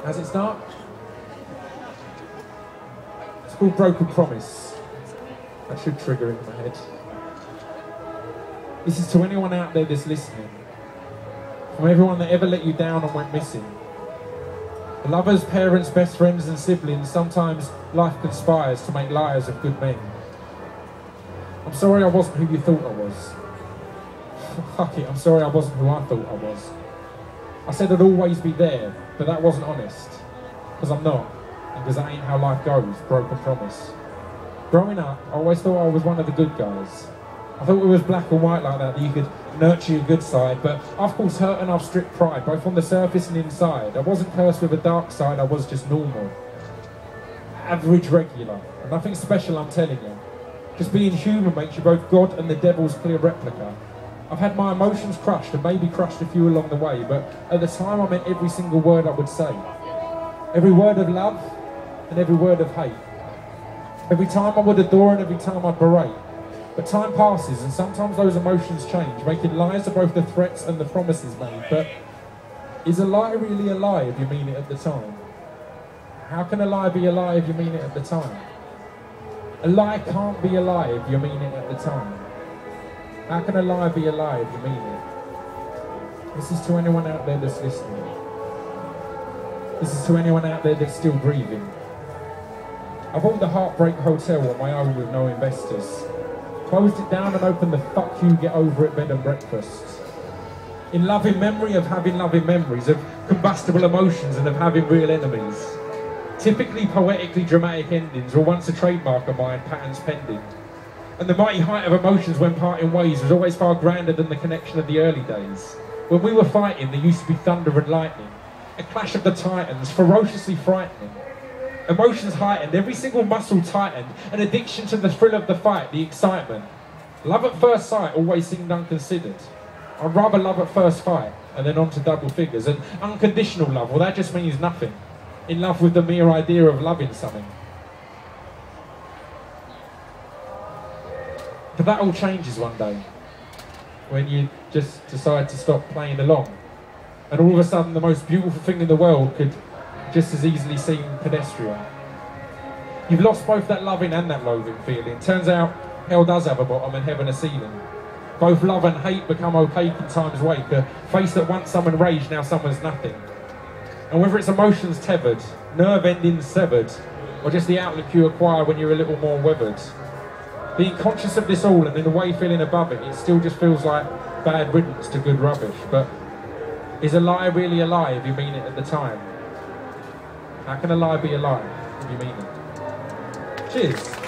As it start? It's called Broken Promise. That should trigger in my head. This is to anyone out there that's listening. From everyone that ever let you down and went missing. The lovers, parents, best friends and siblings, sometimes life conspires to make liars of good men. I'm sorry I wasn't who you thought I was. Fuck it, I'm sorry I wasn't who I thought I was. I said I'd always be there, but that wasn't honest. Because I'm not, and because that ain't how life goes, broken promise. Growing up, I always thought I was one of the good guys. I thought it was black and white like that you could nurture your good side, but I've caused hurt and I've stripped pride, both on the surface and inside. I wasn't cursed with a dark side, I was just normal. Average, regular. And nothing special, I'm telling you. Just being human makes you both God and the devil's clear replica. I've had my emotions crushed and maybe crushed a few along the way, but at the time I meant every single word I would say. Every word of love and every word of hate. Every time I would adore and every time I'd berate. But time passes and sometimes those emotions change, making lies of both the threats and the promises made. But is a lie really a lie if you mean it at the time? How can a lie be a lie if you mean it at the time? A lie can't be a lie if you mean it at the time. How can a lie be a lie if you mean it? This is to anyone out there that's listening. This is to anyone out there that's still breathing. I bought the Heartbreak Hotel on my own with no investors. Closed it down and opened the fuck you get over it bed and breakfast. In loving memory of having loving memories, of combustible emotions and of having real enemies. Typically poetically dramatic endings were once a trademark of mine, patterns pending. And the mighty height of emotions when parting ways was always far grander than the connection of the early days. When we were fighting, there used to be thunder and lightning. A clash of the titans, ferociously frightening. Emotions heightened, every single muscle tightened, an addiction to the thrill of the fight, the excitement. Love at first sight always seemed unconsidered. I'd rather love at first fight, and then on to double figures. And unconditional love, well that just means nothing. In love with the mere idea of loving something. But that all changes one day, when you just decide to stop playing along. And all of a sudden the most beautiful thing in the world could just as easily seem pedestrian. You've lost both that loving and that loathing feeling. Turns out hell does have a bottom and heaven a ceiling. Both love and hate become opaque in time's wake. A face that once someone raged, now someone's nothing. And whether it's emotions tethered, nerve endings severed, or just the outlook you acquire when you're a little more weathered. Being conscious of this all and in a way feeling above it, it still just feels like bad riddance to good rubbish. But is a lie really a lie if you mean it at the time? How can a lie be a lie if you mean it? Cheers.